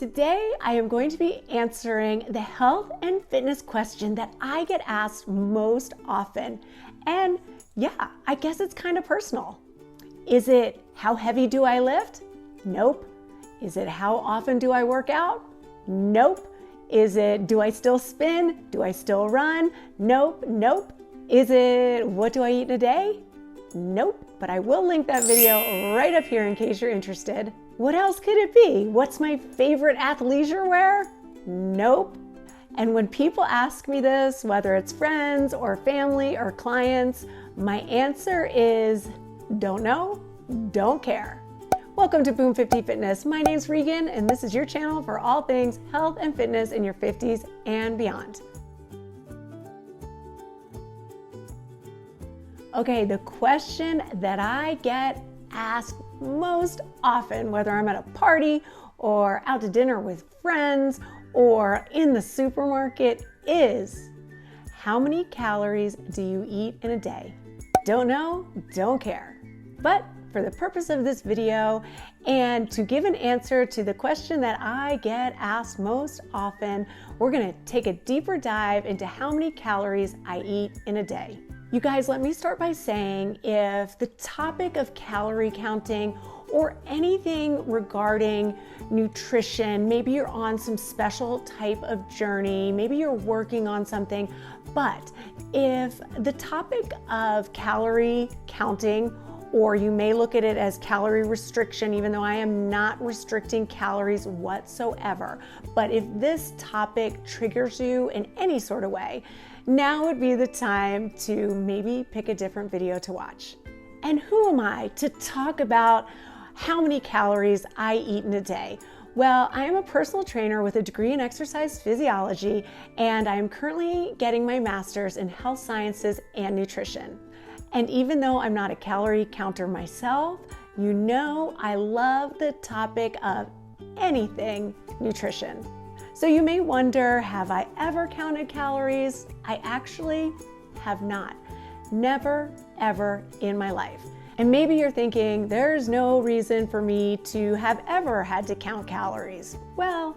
Today, I am going to be answering the health and fitness question that I get asked most often. And yeah, I guess it's kind of personal. Is it how heavy do I lift? Nope. Is it how often do I work out? Nope. Is it do I still spin? Do I still run? Nope, nope. Is it what do I eat in a day? Nope. But I will link that video right up here in case you're interested. What else could it be? What's my favorite athleisure wear? Nope. And when people ask me this, whether it's friends or family or clients, my answer is don't know, don't care. Welcome to Boom 50 Fitness. My name's Regan, and this is your channel for all things health and fitness in your 50s and beyond. Okay, the question that I get asked most often, whether I'm at a party or out to dinner with friends or in the supermarket, is how many calories do you eat in a day? Don't know, don't care. But for the purpose of this video and to give an answer to the question that I get asked most often, we're gonna take a deeper dive into how many calories I eat in a day. You guys, let me start by saying if the topic of calorie counting or anything regarding nutrition, maybe you're on some special type of journey, maybe you're working on something, but if the topic of calorie counting, or you may look at it as calorie restriction, even though I am not restricting calories whatsoever, but if this topic triggers you in any sort of way, now would be the time to maybe pick a different video to watch. And who am I to talk about how many calories I eat in a day? Well, I am a personal trainer with a degree in exercise physiology, and I am currently getting my master's in health sciences and nutrition. And even though I'm not a calorie counter myself, you know I love the topic of anything nutrition. So you may wonder, have I ever counted calories? I actually have not. Never, ever in my life. And maybe you're thinking, there's no reason for me to have ever had to count calories. Well,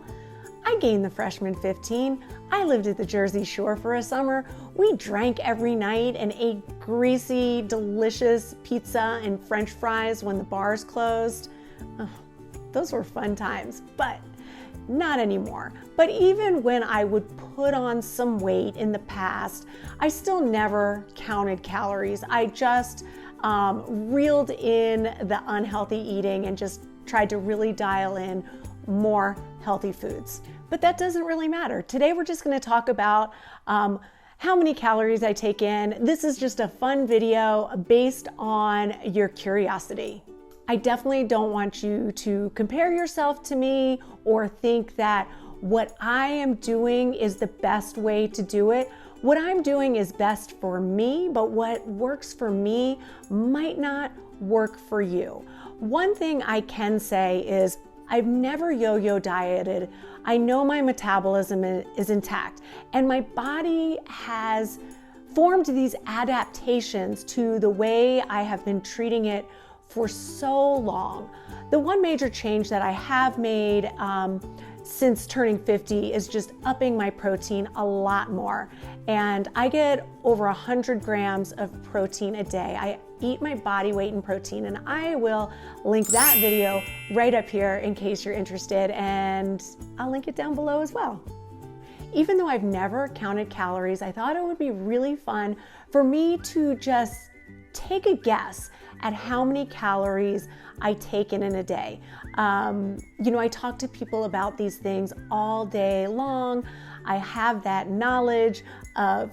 I gained the freshman 15. I lived at the Jersey Shore for a summer. We drank every night and ate greasy, delicious pizza and French fries when the bars closed. Oh, those were fun times, but not anymore. But even when I would put on some weight in the past, I still never counted calories. I just reeled in the unhealthy eating and just tried to really dial in more healthy foods. But that doesn't really matter. Today we're just going to talk about how many calories I take in. This is just a fun video based on your curiosity. I definitely don't want you to compare yourself to me or think that what I am doing is the best way to do it. What I'm doing is best for me, but what works for me might not work for you. One thing I can say is I've never yo-yo dieted. I know my metabolism is intact, and my body has formed these adaptations to the way I have been treating it for so long. The one major change that I have made since turning 50 is just upping my protein a lot more. And I get over 100 grams of protein a day. I eat my body weight in protein, and I will link that video right up here in case you're interested, and I'll link it down below as well. Even though I've never counted calories, I thought it would be really fun for me to just take a guess at how many calories I take in a day. I talk to people about these things all day long. I have that knowledge of,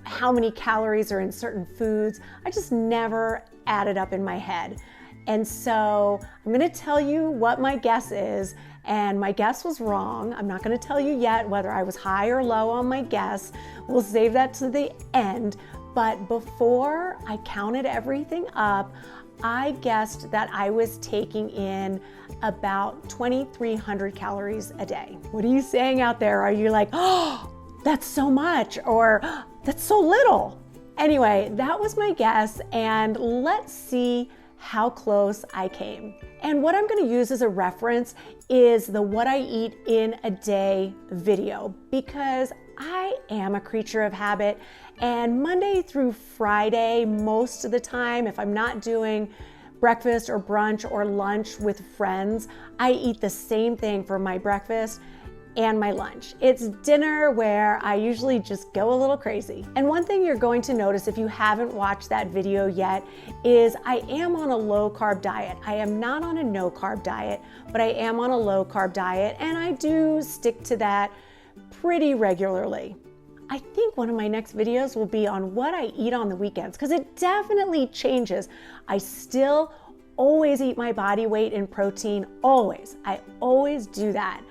how many calories are in certain foods. I just never add it up in my head. And so I'm gonna tell you what my guess is, and my guess was wrong. I'm not gonna tell you yet whether I was high or low on my guess. We'll save that to the end. But before I counted everything up, I guessed that I was taking in about 2,300 calories a day. What are you saying out there? Are you like, oh, that's so much, or that's so little? Anyway, that was my guess, and let's see how close I came. And what I'm going to use as a reference is the What I Eat in a Day video, because I am a creature of habit, and Monday through Friday, most of the time, if I'm not doing breakfast or brunch or lunch with friends, I eat the same thing for my breakfast and my lunch. It's dinner where I usually just go a little crazy. And one thing you're going to notice if you haven't watched that video yet is I am on a low carb diet. I am not on a no carb diet, but I am on a low carb diet, and I do stick to that pretty regularly. I think one of my next videos will be on what I eat on the weekends, because it definitely changes. I still always eat my body weight in protein, always. I always do that.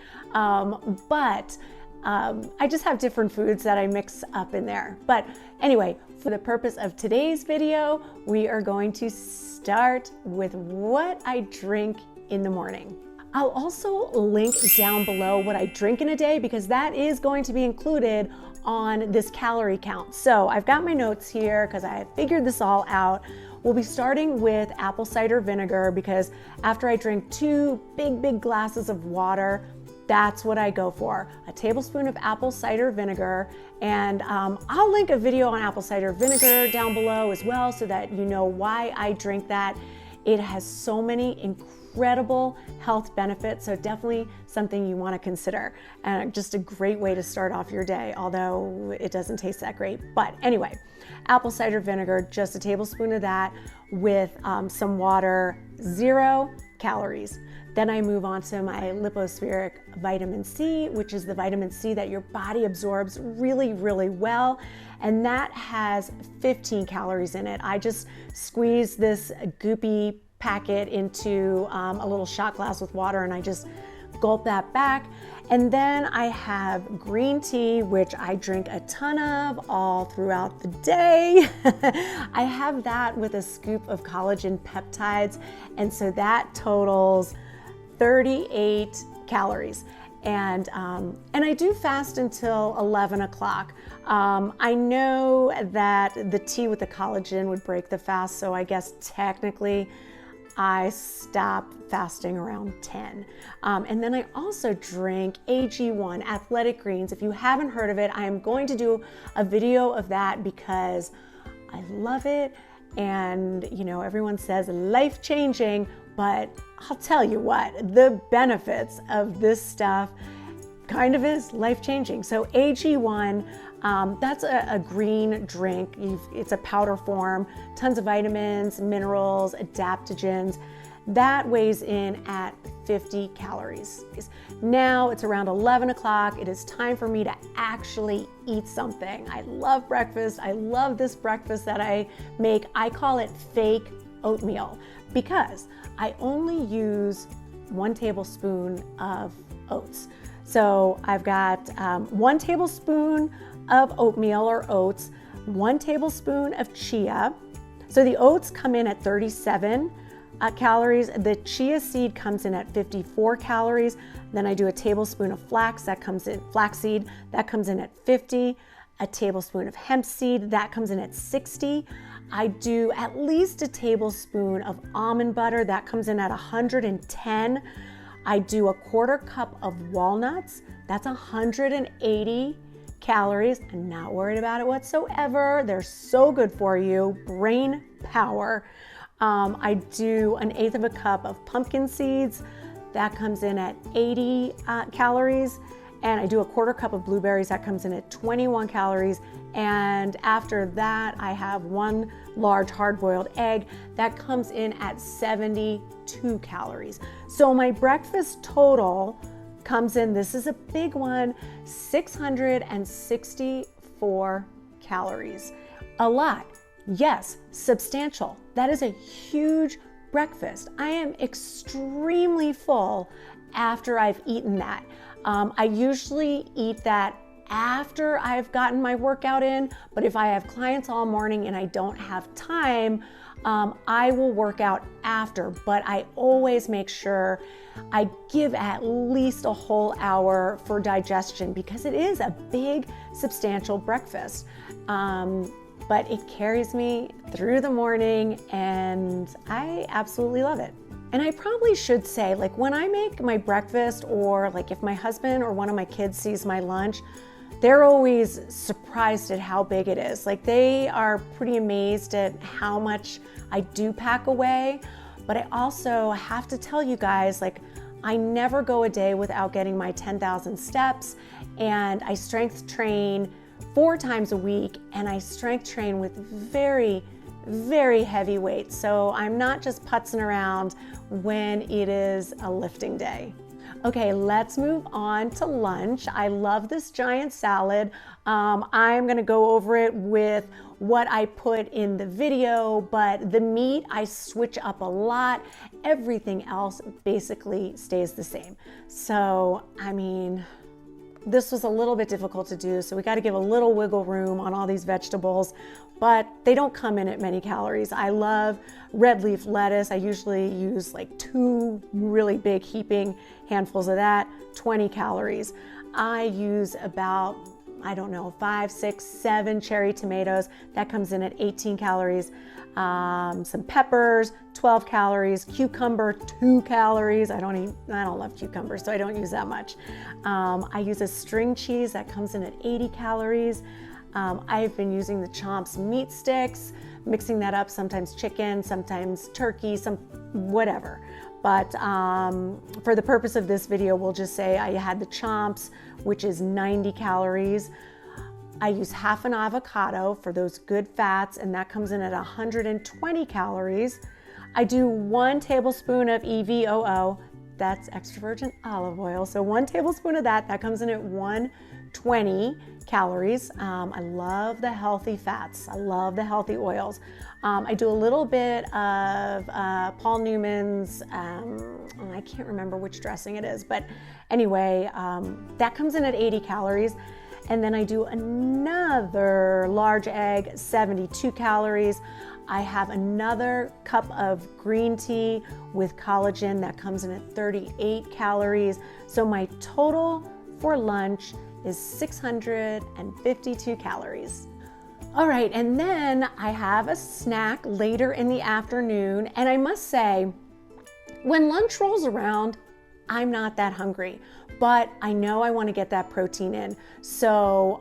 But I just have different foods that I mix up in there. But anyway, for the purpose of today's video, we are going to start with what I drink in the morning. I'll also link down below what I drink in a day, because that is going to be included on this calorie count. So I've got my notes here because I figured this all out. We'll be starting with apple cider vinegar, because after I drink 2 big glasses of water, that's what I go for. A tablespoon of apple cider vinegar. And I'll link a video on apple cider vinegar down below as well, so that you know why I drink that. It has so many incredible health benefits, so definitely something you want to consider. And just a great way to start off your day, although it doesn't taste that great. But anyway, apple cider vinegar, just a tablespoon of that with some water, 0 calories. Then I move on to my lipospheric vitamin C, which is the vitamin C that your body absorbs really well. And that has 15 calories in it. I just squeeze this goopy packet into a little shot glass with water, and I just gulp that back. And then I have green tea, which I drink a ton of all throughout the day. I have that with a scoop of collagen peptides. And so that totals 38 calories. And I do fast until 11 o'clock. I know that the tea with the collagen would break the fast, so I guess technically I stop fasting around 10. And then I also drink AG1, Athletic Greens. If you haven't heard of it, I am going to do a video of that because I love it. And you know, everyone says life-changing, but I'll tell you what, the benefits of this stuff kind of is life-changing. So AG1, that's a green drink. It's a powder form, tons of vitamins, minerals, adaptogens. That weighs in at 50 calories. Now it's around 11 o'clock. It is time for me to actually eat something. I love breakfast. I love this breakfast that I make. I call it fake oatmeal because I only use 1 tablespoon of oats. So I've got 1 tablespoon of oatmeal or oats, 1 tablespoon of chia. So the oats come in at 37 calories. The chia seed comes in at 54 calories. Then I do a tablespoon of flaxseed, that comes in at 50. A tablespoon of hemp seed, that comes in at 60. I do at least a tablespoon of almond butter, that comes in at 110. I do a 1/4 cup of walnuts, that's 180 calories. I'm not worried about it whatsoever. They're so good for you, brain power. I do 1/8 cup of pumpkin seeds, that comes in at 80 calories. And I do a 1/4 cup of blueberries, that comes in at 21 calories. And after that, I have 1 large hard-boiled egg, that comes in at 72 calories. So my breakfast total comes in, this is a big one, 664 calories. A lot, yes, substantial. That is a huge breakfast. I am extremely full after I've eaten that. I usually eat that after I've gotten my workout in, but if I have clients all morning and I don't have time, I will work out after, but I always make sure I give at least a whole hour for digestion because it is a big, substantial breakfast. but it carries me through the morning and I absolutely love it. And I probably should say, like when I make my breakfast, or like if my husband or one of my kids sees my lunch, they're always surprised at how big it is. Like they are pretty amazed at how much I do pack away. But I also have to tell you guys, like I never go a day without getting my 10,000 steps, and I strength train 4 times a week, and I strength train with very, very heavy weights. So I'm not just putzing around when it is a lifting day. Okay, let's move on to lunch. I love this giant salad. I'm gonna go over it with what I put in the video, but the meat I switch up a lot. Everything else basically stays the same. So, I mean, this was a little bit difficult to do, so we got to give a little wiggle room on all these vegetables, but they don't come in at many calories. I love red leaf lettuce. I usually use like 2 really big heaping handfuls of that, 20 calories. I use about, I don't know, 5, 6, 7 cherry tomatoes. That comes in at 18 calories. Some peppers, 12 calories. Cucumber, 2 calories. I don't love cucumbers, so I don't use that much. I use a string cheese that comes in at 80 calories. I've been using the Chomps meat sticks, mixing that up, sometimes chicken, sometimes turkey, whatever. But for the purpose of this video, we'll just say I had the Chomps, which is 90 calories. I use half an avocado for those good fats, and that comes in at 120 calories. I do 1 tablespoon of EVOO, that's extra virgin olive oil. So 1 tablespoon of that comes in at 120 calories. I love the healthy fats. I love the healthy oils. I do a little bit of Paul Newman's, I can't remember which dressing it is, but anyway, that comes in at 80 calories. And then I do another large egg, 72 calories. I have another cup of green tea with collagen that comes in at 38 calories. So my total for lunch is 652 calories. All right, and then I have a snack later in the afternoon. And I must say, when lunch rolls around, I'm not that hungry, but I know I want to get that protein in. So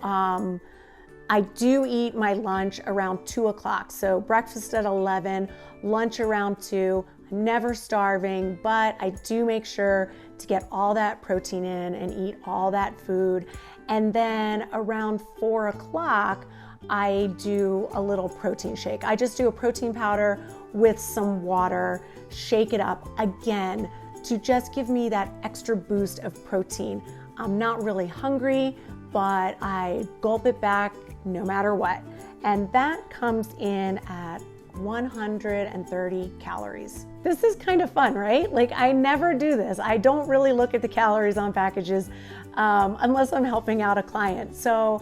I do eat my lunch around 2 o'clock. So breakfast at 11, lunch around 2. I'm never starving, but I do make sure to get all that protein in and eat all that food. And then around 4 o'clock, I do a little protein shake. I just do a protein powder with some water, shake it up again to just give me that extra boost of protein. I'm not really hungry, but I gulp it back no matter what. And that comes in at 130 calories. This is kind of fun, right? Like I never do this. I don't really look at the calories on packages unless I'm helping out a client. So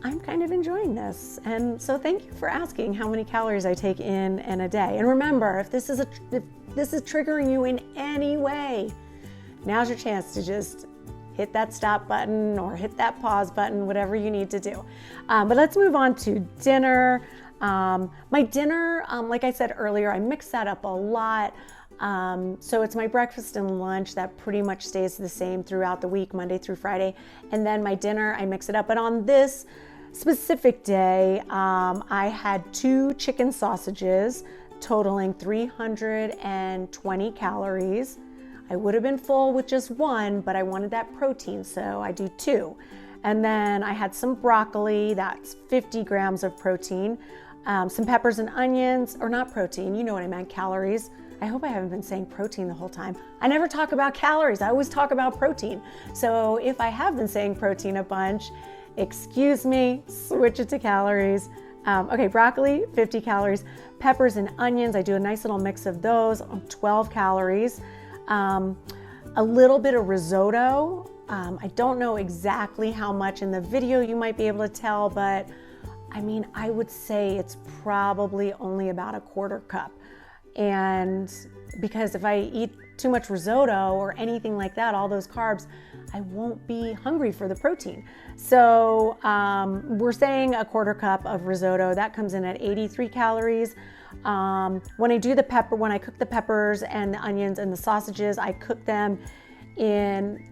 I'm kind of enjoying this. And so thank you for asking how many calories I take in a day. And remember, if this is triggering you in any way, now's your chance to just hit that stop button or hit that pause button, whatever you need to do. But let's move on to dinner. My dinner, like I said earlier, I mix that up a lot. So it's my breakfast and lunch that pretty much stays the same throughout the week, Monday through Friday. And then my dinner, I mix it up. But on this specific day, I had 2 chicken sausages totaling 320 calories. I would have been full with just 1, but I wanted that protein, so I do 2. And then I had some broccoli, that's 50 grams of protein, some peppers and onions, or not protein, you know what I meant, calories. I hope I haven't been saying protein the whole time. I never talk about calories, I always talk about protein. So if I have been saying protein a bunch, excuse me, switch it to calories. Okay, broccoli, 50 calories. Peppers and onions, I do a nice little mix of those, 12 calories. A little bit of risotto. I don't know exactly how much in the video you might be able to tell, but I mean, I would say it's probably only about a 1/4 cup. And because if I eat too much risotto or anything like that, all those carbs, I won't be hungry for the protein. So we're saying a quarter cup of risotto, that comes in at 83 calories. When I cook the peppers and the onions and the sausages, I cook them in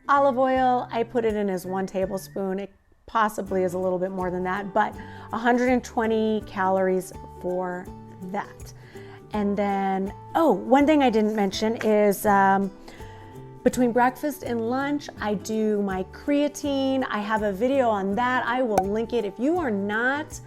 olive oil. I put it in as 1 tablespoon. It possibly is a little bit more than that, but 120 calories for that. And then, one thing I didn't mention is between breakfast and lunch, I do my creatine. I have a video on that. I will link it. If you are not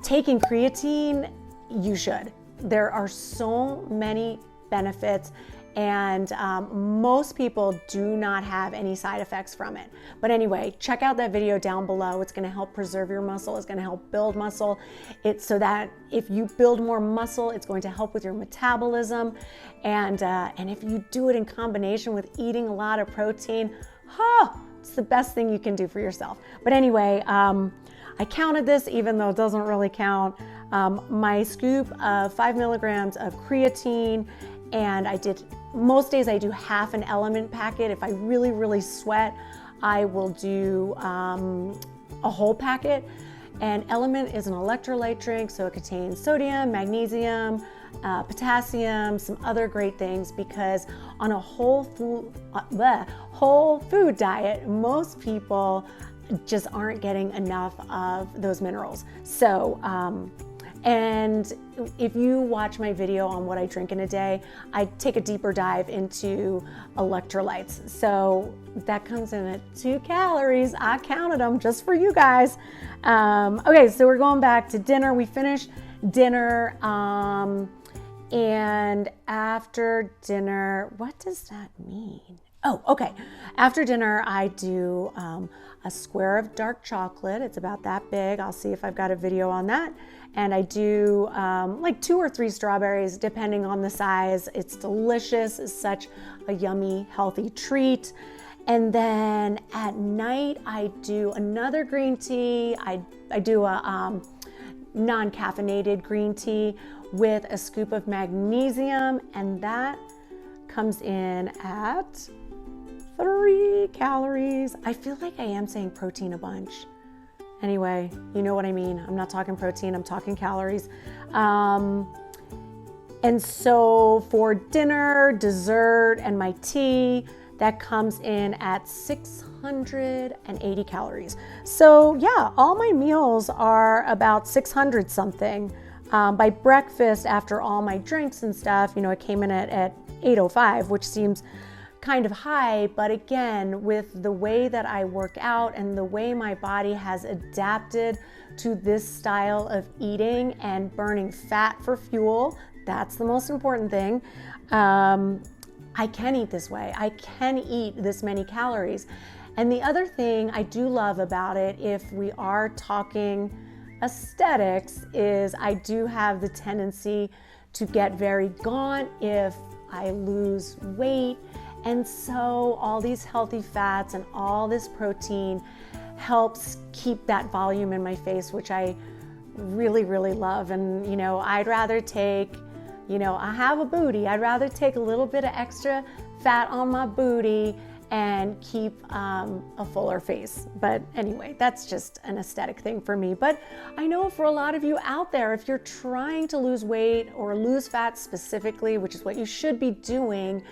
taking creatine, you should. There are so many benefits, and most people do not have any side effects from it. But anyway, check out that video down below. It's going to help preserve your muscle. It's going to help build muscle. It's so that if you build more muscle, it's going to help with your metabolism. And if you do it in combination with eating a lot of protein, it's the best thing you can do for yourself. But anyway, I counted this, even though it doesn't really count. My scoop of 5 milligrams of creatine, and most days I do half an Element packet. If I really, really sweat, I will do a whole packet. And Element is an electrolyte drink, so it contains sodium, magnesium, potassium, some other great things, because on a whole food diet, most people just aren't getting enough of those minerals. So, and if you watch my video on what I drink in a day, I take a deeper dive into electrolytes. So that comes in at 2 calories. I counted them just for you guys. Okay, so we're going back to dinner. We finished dinner, and after dinner, what does that mean? Okay. After dinner, I do a square of dark chocolate. It's about that big. I'll see if I've got a video on that. And I do like 2 or 3 strawberries, depending on the size. It's delicious. It's such a yummy, healthy treat. And then at night, I do another green tea. I do a non-caffeinated green tea with a scoop of magnesium, and that comes in at 3 calories. I feel like I am saying protein a bunch. Anyway, you know what I mean. I'm not talking protein, I'm talking calories. And so for dinner, dessert, and my tea, that comes in at 680 calories. So yeah, all my meals are about 600 something. By breakfast, after all my drinks and stuff, it came in at 805, which seems kind of high, but again, with the way that I work out and the way my body has adapted to this style of eating and burning fat for fuel, that's the most important thing. I can eat this way. I can eat this many calories. And the other thing I do love about it, if we are talking aesthetics, is I do have the tendency to get very gaunt if I lose weight. And so all these healthy fats and all this protein helps keep that volume in my face, which I really, really love. And, I'd rather take, I have a booty. I'd rather take a little bit of extra fat on my booty and keep a fuller face. But anyway, that's just an aesthetic thing for me. But I know for a lot of you out there, if you're trying to lose weight or lose fat specifically, which is what you should be doing,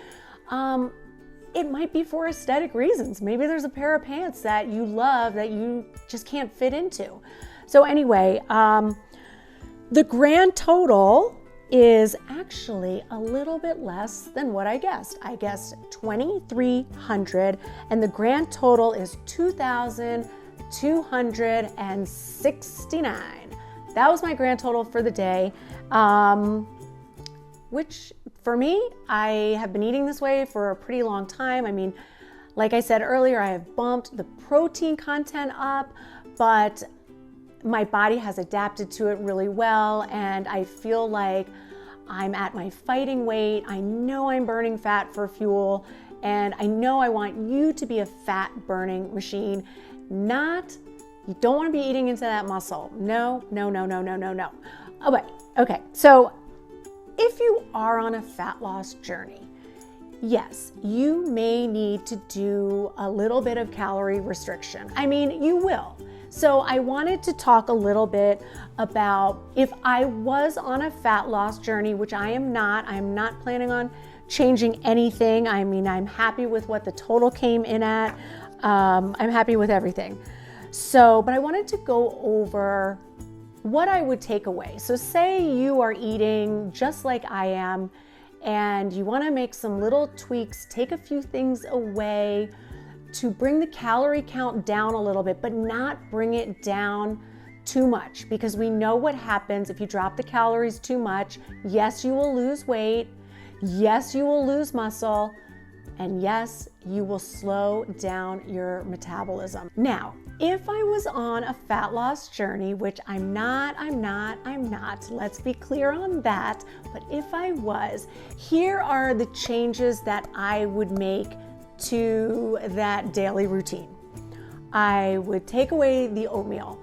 it might be for aesthetic reasons. Maybe there's a pair of pants that you love that you just can't fit into. So anyway, the grand total is actually a little bit less than what I guessed. I guessed 2,300, and the grand total is 2,269. That was my grand total for the day, which for me, I have been eating this way for a pretty long time. I mean, like I said earlier, I have bumped the protein content up, but my body has adapted to it really well, and I feel like I'm at my fighting weight. I know I'm burning fat for fuel, and I know I want you to be a fat burning machine. You don't want to be eating into that muscle. No. Okay, so if you are on a fat loss journey, yes, you may need to do a little bit of calorie restriction. I mean, you will. So I wanted to talk a little bit about if I was on a fat loss journey, which I am not planning on changing anything. I mean, I'm happy with what the total came in at. I'm happy with everything. So, but I wanted to go over what I would take away. So say you are eating just like I am and you want to make some little tweaks, take a few things away to bring the calorie count down a little bit, but not bring it down too much, because we know what happens if you drop the calories too much. Yes, you will lose weight. Yes, you will lose muscle. And yes, you will slow down your metabolism. Now, if I was on a fat loss journey, which I'm not, let's be clear on that. But if I was, here are the changes that I would make to that daily routine. I would take away the oatmeal,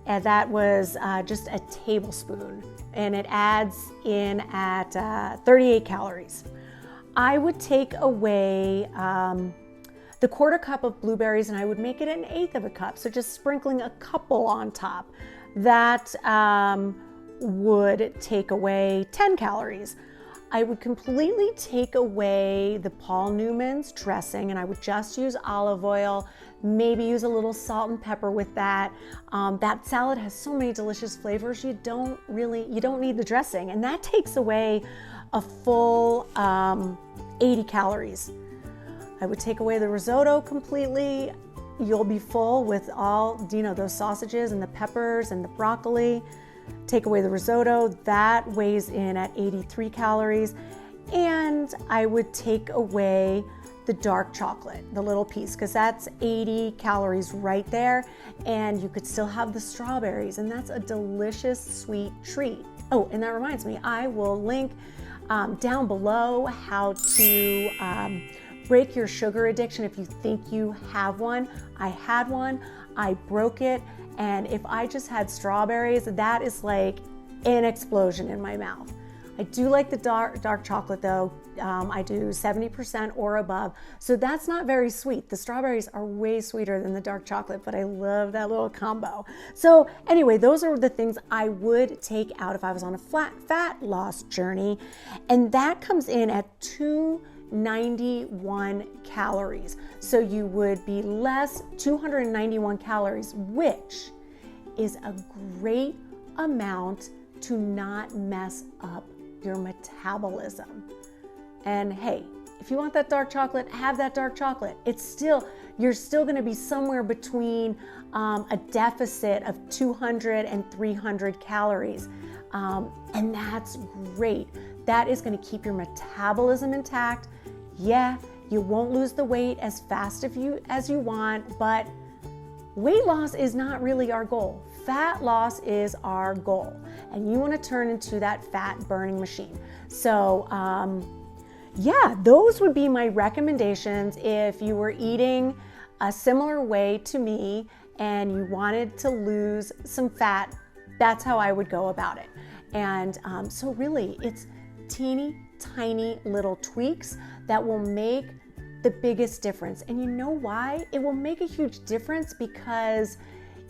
and that was just a tablespoon, and it adds in at 38 calories. I would take away the quarter cup of blueberries and I would make it an eighth of a cup. So just sprinkling a couple on top. That would take away 10 calories. I would completely take away the Paul Newman's dressing and I would just use olive oil, maybe use a little salt and pepper with that. That salad has so many delicious flavors, you don't need the dressing, and that takes away a full 80 calories. I would take away the risotto completely. You'll be full with all, those sausages and the peppers and the broccoli. Take away the risotto, that weighs in at 83 calories. And I would take away the dark chocolate, the little piece, because that's 80 calories right there. And you could still have the strawberries, and that's a delicious sweet treat. Oh, and that reminds me, I will link down below how to break your sugar addiction if you think you have one. I had one, I broke it, and if I just had strawberries, that is like an explosion in my mouth. I do like the dark chocolate though. I do 70% or above, so that's not very sweet. The strawberries are way sweeter than the dark chocolate, but I love that little combo. So anyway, those are the things I would take out if I was on a fat loss journey, and that comes in at 291 calories. So you would be less 291 calories, which is a great amount to not mess up your metabolism. And hey, if you want that dark chocolate, have that dark chocolate. You're still gonna be somewhere between a deficit of 200 and 300 calories. And that's great. That is gonna keep your metabolism intact. Yeah, you won't lose the weight as fast as you want, but weight loss is not really our goal. Fat loss is our goal, and you want to turn into that fat burning machine. So yeah, those would be my recommendations if you were eating a similar way to me and you wanted to lose some fat. That's how I would go about it. And so really, it's teeny tiny little tweaks that will make the biggest difference. And you know why? It will make a huge difference because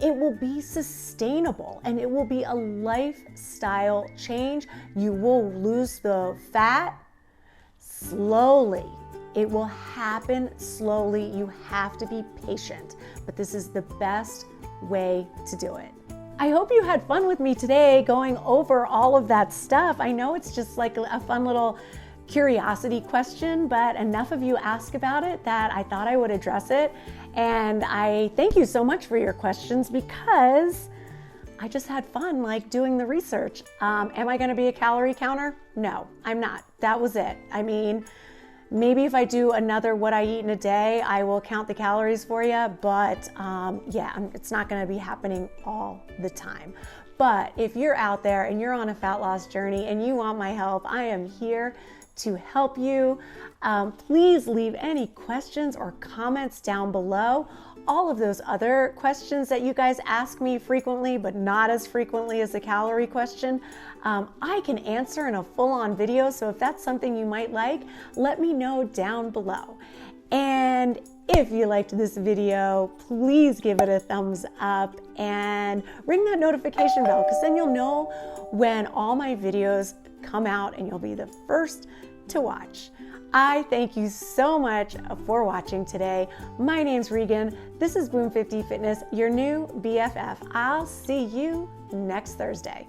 it will be sustainable and it will be a lifestyle change. You will lose the fat slowly. It will happen slowly. You have to be patient, but this is the best way to do it. I hope you had fun with me today going over all of that stuff. I know it's just like a fun little curiosity question, but enough of you ask about it that I thought I would address it. And I thank you so much for your questions because I just had fun doing the research. Am I gonna be a calorie counter? No, I'm not. That was it. I mean, maybe if I do another what I eat in a day, I will count the calories for you, but yeah, it's not gonna be happening all the time. But if you're out there and you're on a fat loss journey and you want my help, I am here to help you. Please leave any questions or comments down below. All of those other questions that you guys ask me frequently, but not as frequently as the calorie question, I can answer in a full-on video. So if that's something you might like, let me know down below. And if you liked this video, please give it a thumbs up and ring that notification bell, because then you'll know when all my videos come out and you'll be the first to watch. I thank you so much for watching today. My name's Regan. This is Boom 50 Fitness, your new BFF. I'll see you next Thursday.